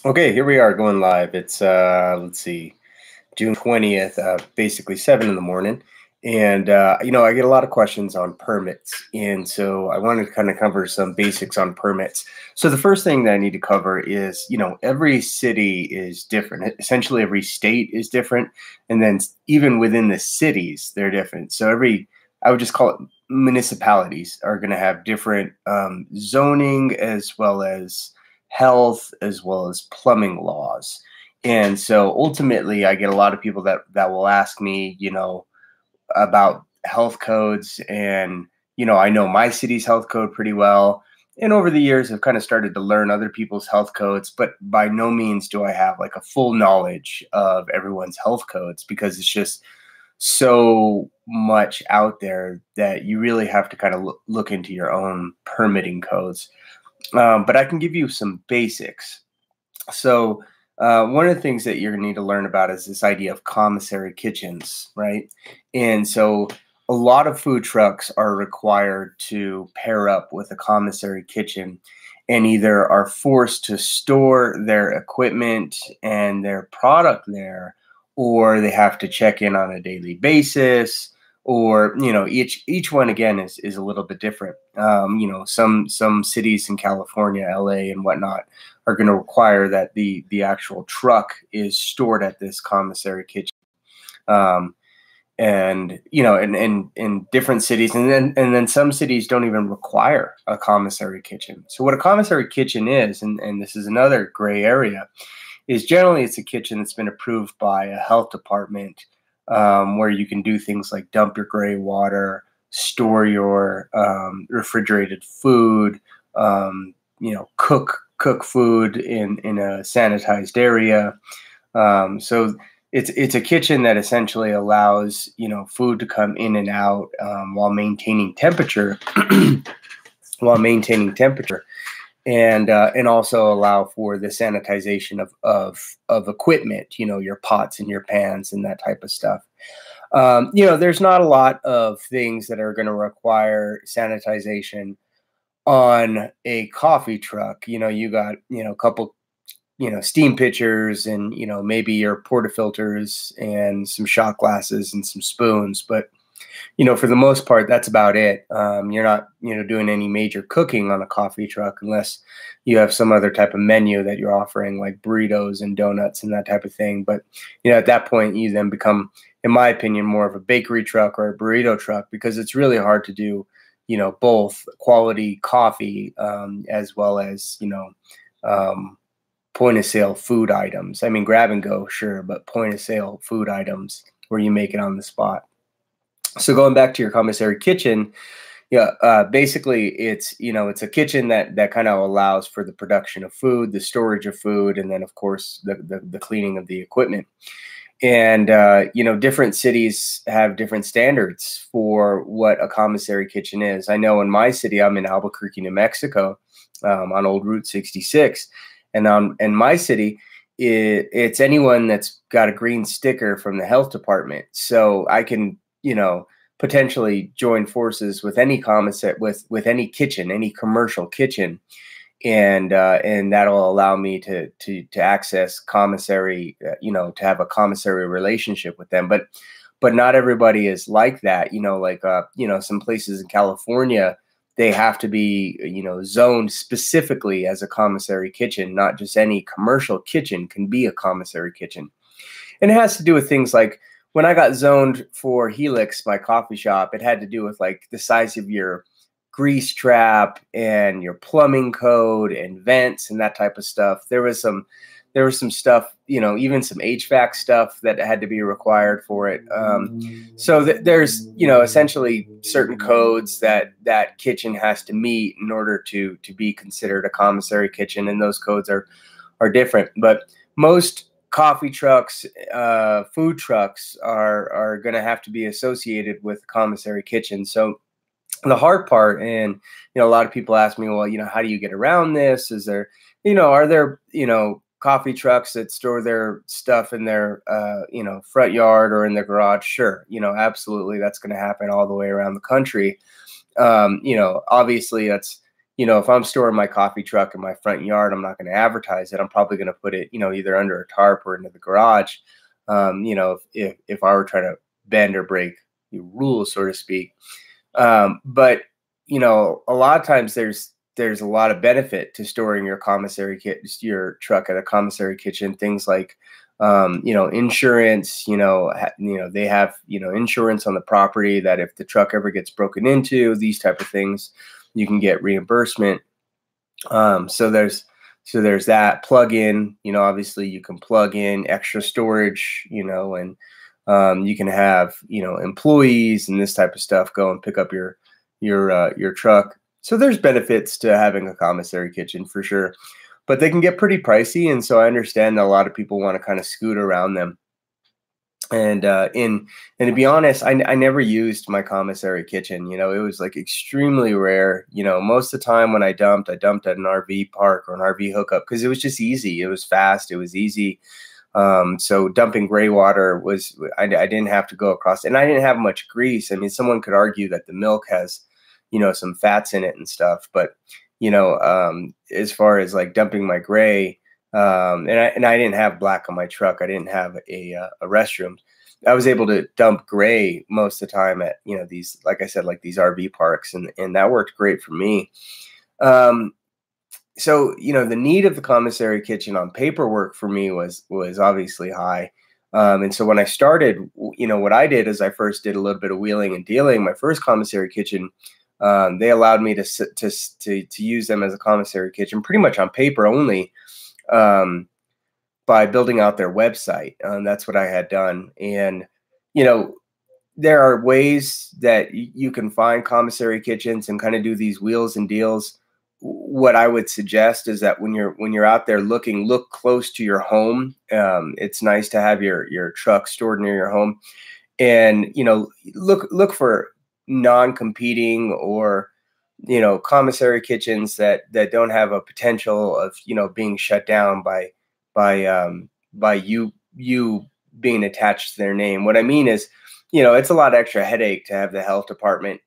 Okay, here we are going live. It's let's see, June 20th, basically 7 in the morning. And I get a lot of questions on permits. And so I wanted to kind of cover some basics on permits. So the first thing that I need to cover is, every city is different. Essentially every state is different. And then even within the cities, they're different. So I would just call it municipalities are going to have different zoning as well as health as well as plumbing laws. And so ultimately, I get a lot of people that will ask me, about health codes, and I know my city's health code pretty well. And over the years, I've kind of started to learn other people's health codes, but by no means do I have like a full knowledge of everyone's health codes because it's just so much out there that you really have to kind of look into your own permitting codes. But I can give you some basics. So, one of the things that you're going to need to learn about is this idea of commissary kitchens, right? And so, a lot of food trucks are required to pair up with a commissary kitchen and either are forced to store their equipment and their product there, or they have to check in on a daily basis. Or each one again is a little bit different. Some cities in California, LA, and whatnot are going to require that the actual truck is stored at this commissary kitchen. Um, and in different cities, and then some cities don't even require a commissary kitchen. So what a commissary kitchen is, and this is another gray area, is generally it's a kitchen that's been approved by a health department, where you can do things like dump your gray water, store your refrigerated food, cook food in a sanitized area. So it's a kitchen that essentially allows food to come in and out, while maintaining temperature, while maintaining temperature, and also allow for the sanitization of equipment, your pots and your pans and that type of stuff. There's not a lot of things that are going to require sanitization on a coffee truck. You got a couple steam pitchers, and maybe your portafilters and some shot glasses and some spoons, but for the most part, that's about it. You're not, doing any major cooking on a coffee truck unless you have some other type of menu that you're offering, like burritos and donuts and that type of thing. But, at that point, you then become, in my opinion, more of a bakery truck or a burrito truck, because it's really hard to do, both quality coffee, as well as, point of sale food items. I mean, grab and go, sure, but point of sale food items where you make it on the spot. So going back to your commissary kitchen, yeah, basically it's a kitchen that kind of allows for the production of food, the storage of food, and then of course the cleaning of the equipment. And different cities have different standards for what a commissary kitchen is. I know in my city, I'm in Albuquerque, New Mexico, on Old Route 66, and in my city, it's anyone that's got a green sticker from the health department. So I can potentially join forces with any commissary, with any kitchen, any commercial kitchen, and that'll allow me to access commissary, to have a commissary relationship with them. But not everybody is like that. Some places in California, they have to be zoned specifically as a commissary kitchen. Not just any commercial kitchen can be a commissary kitchen, and it has to do with things like, when I got zoned for Helix, my coffee shop, it had to do with like the size of your grease trap and your plumbing code and vents and that type of stuff. There was some stuff, even some HVAC stuff that had to be required for it. So there's, essentially certain codes that kitchen has to meet in order to be considered a commissary kitchen, and those codes are different. But most coffee trucks, food trucks are going to have to be associated with commissary kitchen. So the hard part, and a lot of people ask me, well, how do you get around this? Is there, are there, coffee trucks that store their stuff in their, front yard or in their garage? Sure, absolutely, that's going to happen all the way around the country. Obviously, that's if I'm storing my coffee truck in my front yard, I'm not going to advertise it. I'm probably going to put it, either under a tarp or into the garage. If I were trying to bend or break the rules, so to speak. But a lot of times there's a lot of benefit to storing your truck at a commissary kitchen. Things like insurance. They have insurance on the property that if the truck ever gets broken into, these type of things, you can get reimbursement. So there's that plug in. Obviously you can plug in extra storage. And you can have employees and this type of stuff go and pick up your truck. So there's benefits to having a commissary kitchen for sure, but they can get pretty pricey. And so I understand that a lot of people want to kind of scoot around them. And to be honest, I never used my commissary kitchen. It was like extremely rare. Most of the time when I dumped at an RV park or an RV hookup because it was just easy. It was fast. It was easy. So dumping gray water I didn't have to go across, and I didn't have much grease. I mean, someone could argue that the milk has, some fats in it and stuff, but, as far as like dumping my gray, and I didn't have black on my truck. I didn't have a restroom. I was able to dump gray most of the time at, these, like I said, like these RV parks, and that worked great for me. So, the need of the commissary kitchen on paperwork for me was obviously high. And so when I started, what I did is I first did a little bit of wheeling and dealing. My first commissary kitchen, they allowed me to use them as a commissary kitchen pretty much on paper only, by building out their website. That's what I had done. And, there are ways that you can find commissary kitchens and kind of do these wheels and deals. What I would suggest is that when you're out there looking, look close to your home. It's nice to have your truck stored near your home, and look for non-competing or commissary kitchens that don't have a potential of being shut down by you being attached to their name. What I mean is, it's a lot of extra headache to have the health department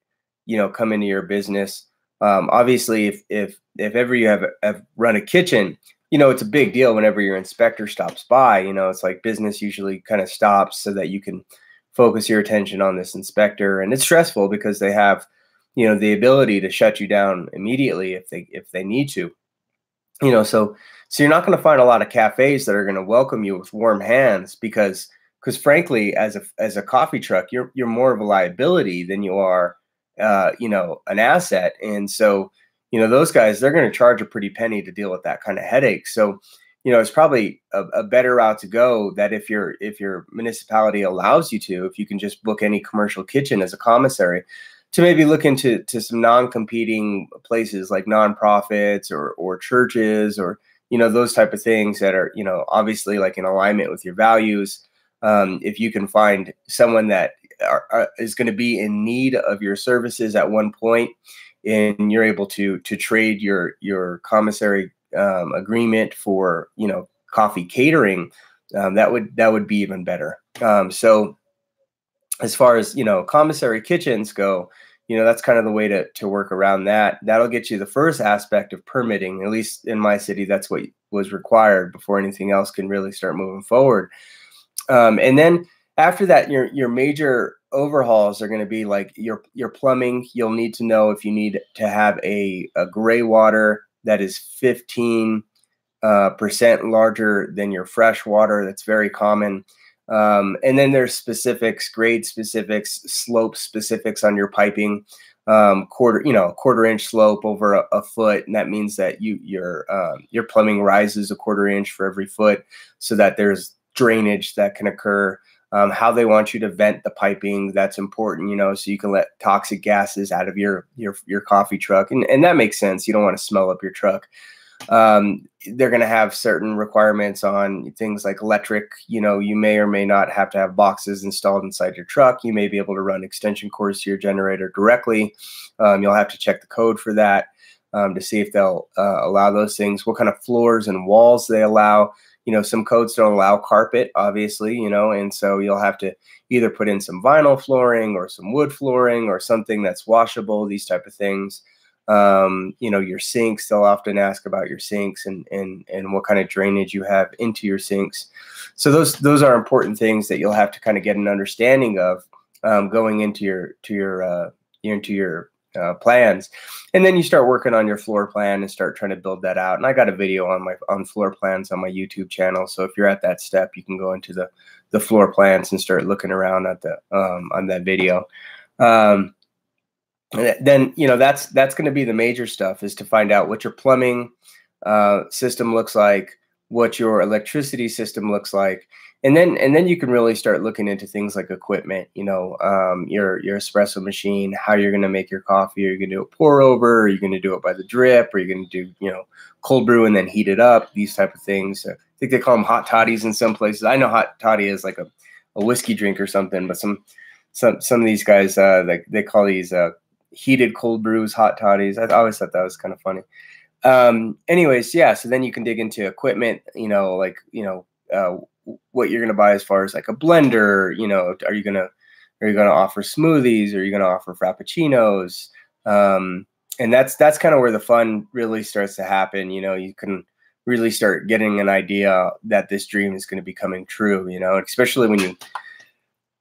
come into your business. Obviously, if ever you have run a kitchen, it's a big deal whenever your inspector stops by. It's like business usually kind of stops so that you can focus your attention on this inspector. And it's stressful because they have, the ability to shut you down immediately if they need to. So you're not going to find a lot of cafes that are going to welcome you with warm hands because frankly, as a coffee truck, you're more of a liability than you are an asset. And so, those guys, they're going to charge a pretty penny to deal with that kind of headache. So, it's probably a better route to go that if your municipality allows you to, if you can just book any commercial kitchen as a commissary, to maybe look into some non-competing places like nonprofits or churches or, those type of things that are, obviously like in alignment with your values. If you can find someone that is going to be in need of your services at one point, and you're able to trade your commissary agreement for coffee catering, that would be even better. So as far as commissary kitchens go, that's kind of the way to work around that. That'll get you the first aspect of permitting. At least in my city, that's what was required before anything else can really start moving forward. And then after that, your major overhauls are going to be like your plumbing. You'll need to know if you need to have a gray water that is 15% larger than your fresh water. That's very common. And then there's specifics, grade specifics, slope specifics on your piping. Quarter-inch slope over a foot, and that means that your plumbing rises a quarter-inch for every foot, so that there's drainage that can occur. How they want you to vent the piping, that's important, so you can let toxic gases out of your coffee truck. And that makes sense. You don't want to smell up your truck. They're going to have certain requirements on things like electric. You may or may not have to have boxes installed inside your truck. You may be able to run extension cords to your generator directly. You'll have to check the code for that to see if they'll allow those things, what kind of floors and walls they allow. Some codes don't allow carpet, obviously, and so you'll have to either put in some vinyl flooring or some wood flooring or something that's washable, these type of things. Your sinks, they'll often ask about your sinks and what kind of drainage you have into your sinks. So those are important things that you'll have to kind of get an understanding of going into your plans. And then you start working on your floor plan and start trying to build that out. And I got a video on floor plans on my YouTube channel. So if you're at that step, you can go into the floor plans and start looking around at the on that video. Then that's going to be the major stuff, is to find out what your plumbing system looks like, what your electricity system looks like. And then you can really start looking into things like equipment, your espresso machine, how you're going to make your coffee. Are you going to do a pour over? Are you going to do it by the drip? Are you going to do, cold brew and then heat it up? These type of things. I think they call them hot toddies in some places. I know hot toddy is like a whiskey drink or something, but some of these guys, they call these heated cold brews hot toddies. I always thought that was kind of funny. Anyways, yeah. So then you can dig into equipment, what you're going to buy as far as like a blender. Are you going to offer smoothies? Are you going to offer frappuccinos? And that's kind of where the fun really starts to happen. You can really start getting an idea that this dream is going to be coming true, especially when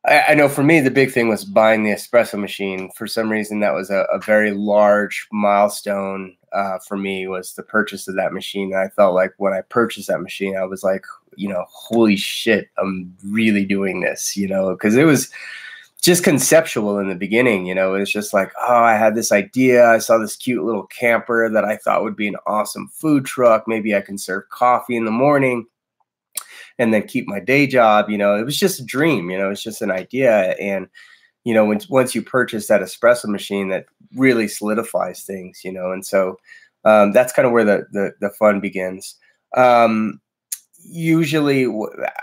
I know for me, the big thing was buying the espresso machine. For some reason, that was a very large milestone for me, was the purchase of that machine. And I felt like when I purchased that machine, I was like, holy shit, I'm really doing this, because it was just conceptual in the beginning. It was just like, oh, I had this idea. I saw this cute little camper that I thought would be an awesome food truck. Maybe I can serve coffee in the morning and then keep my day job. It was just a dream. It's just an idea. And once you purchase that espresso machine, that really solidifies things. And so that's kind of where the fun begins. Usually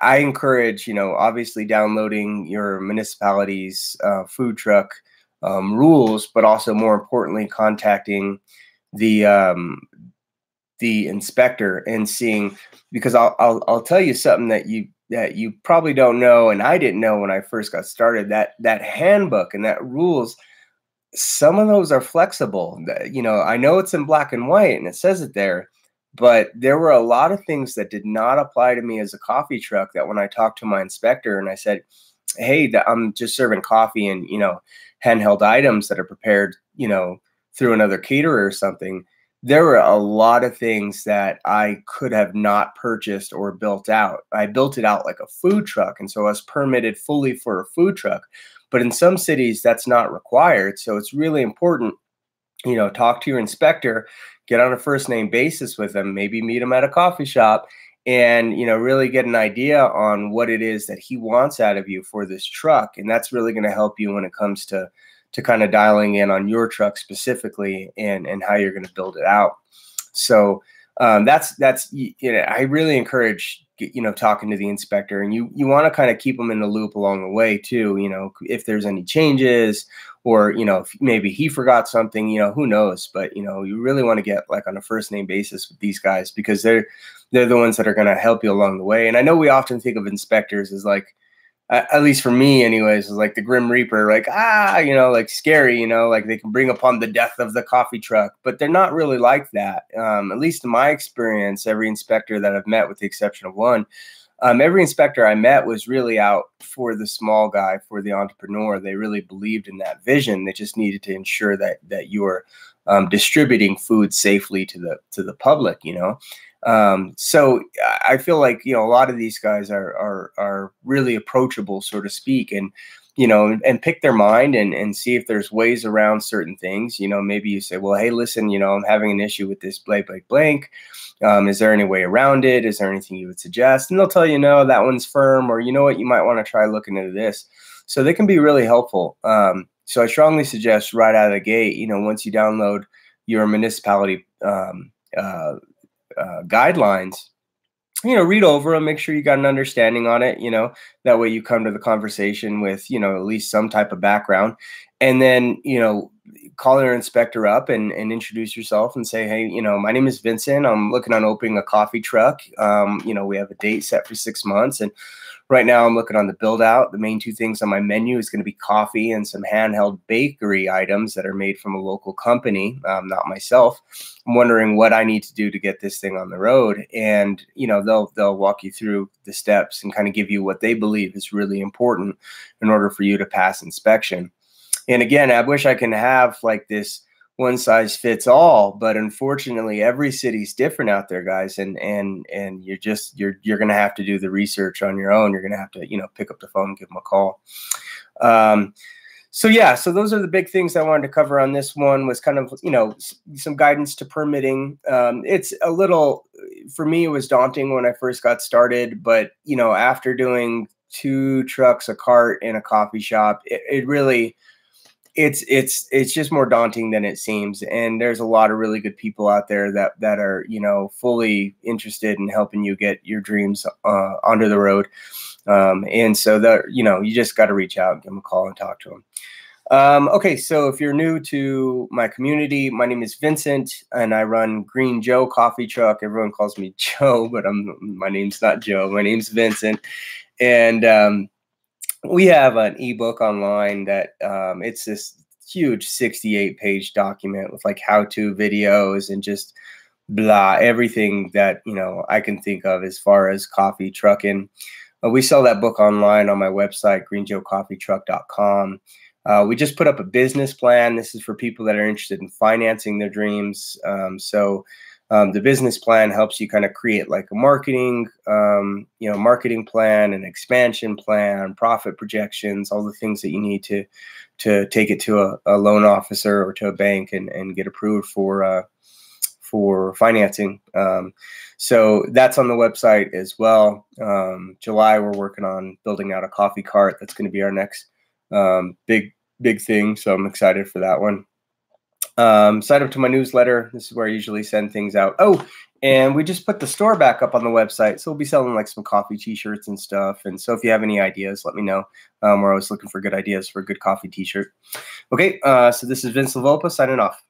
I encourage, obviously downloading your municipality's food truck rules, but also more importantly, contacting the inspector and seeing, because I'll tell you something that you probably don't know, and I didn't know when I first got started, that handbook and that rules, some of those are flexible. I know it's in black and white and it says it there, but there were a lot of things that did not apply to me as a coffee truck, that when I talked to my inspector and I said, hey, I'm just serving coffee and, handheld items that are prepared, through another caterer or something, there were a lot of things that I could have not purchased or built out. I built it out like a food truck. And so I was permitted fully for a food truck. But in some cities, that's not required. So it's really important, talk to your inspector, get on a first name basis with them, maybe meet him at a coffee shop, and, really get an idea on what it is that he wants out of you for this truck. And that's really going to help you when it comes to kind of dialing in on your truck specifically and how you're going to build it out. So that's I really encourage talking to the inspector, and you want to kind of keep them in the loop along the way too. If there's any changes, or if maybe he forgot something, who knows? But you really want to get like on a first name basis with these guys, because they're the ones that are going to help you along the way. And I know we often think of inspectors as like, at least for me anyways, is like the Grim Reaper, like, like scary, like they can bring upon the death of the coffee truck, but they're not really like that. At least in my experience, every inspector that I've met, with the exception of one, every inspector I met was really out for the small guy, for the entrepreneur. They really believed in that vision. They just needed to ensure that you were distributing food safely to the public, So I feel like, a lot of these guys are really approachable, so to speak, and, and pick their mind and see if there's ways around certain things. Maybe you say, well, hey, listen, I'm having an issue with this blank, blank, blank. Is there any way around it? Is there anything you would suggest? And they'll tell you, no, that one's firm, or, what, you might want to try looking into this. So they can be really helpful. So I strongly suggest right out of the gate, once you download your municipality guidelines, read over them, make sure you got an understanding on it, that way you come to the conversation with, at least some type of background. And then, call your inspector up and introduce yourself and say, hey, my name is Vincent. I'm looking on opening a coffee truck. We have a date set for 6 months. And right now I'm looking on the build out. The main two things on my menu is going to be coffee and some handheld bakery items that are made from a local company, not myself. I'm wondering what I need to do to get this thing on the road. And, they'll walk you through the steps and kind of give you what they believe is really important in order for you to pass inspection. And again, I wish I can have like this one size fits all, but unfortunately, every city's different out there, guys. And you're going to have to do the research on your own. You're going to have to, pick up the phone and give them a call. So those are the big things I wanted to cover on this one. Was kind of, some guidance to permitting. It's a little, for me, it was daunting when I first got started, but after doing 2 trucks, a cart, and a coffee shop, it really, it's just more daunting than it seems. And there's a lot of really good people out there that are, fully interested in helping you get your dreams onto the road. And so that, you just got to reach out and give them a call and talk to them. Okay, so if you're new to my community, my name is Vincent and I run Green Joe Coffee Truck. Everyone calls me Joe, but my name's not Joe. My name's Vincent. And we have an ebook online that it's this huge 68-page document with like how-to videos and just blah, everything that, I can think of as far as coffee trucking. We sell that book online on my website, greenjoecoffeetruck.com. We just put up a business plan. This is for people that are interested in financing their dreams. The business plan helps you kind of create like a marketing plan, an expansion plan, profit projections, all the things that you need to take it to a loan officer or to a bank and get approved for financing. So that's on the website as well. July, we're working on building out a coffee cart. That's going to be our next big thing. So I'm excited for that one. Sign up to my newsletter. This is where I usually send things out. Oh, and we just put the store back up on the website. So we'll be selling like some coffee t-shirts and stuff. And so if you have any ideas, let me know. We're always looking for good ideas for a good coffee t-shirt. Okay, so this is Vince Lavopa signing off.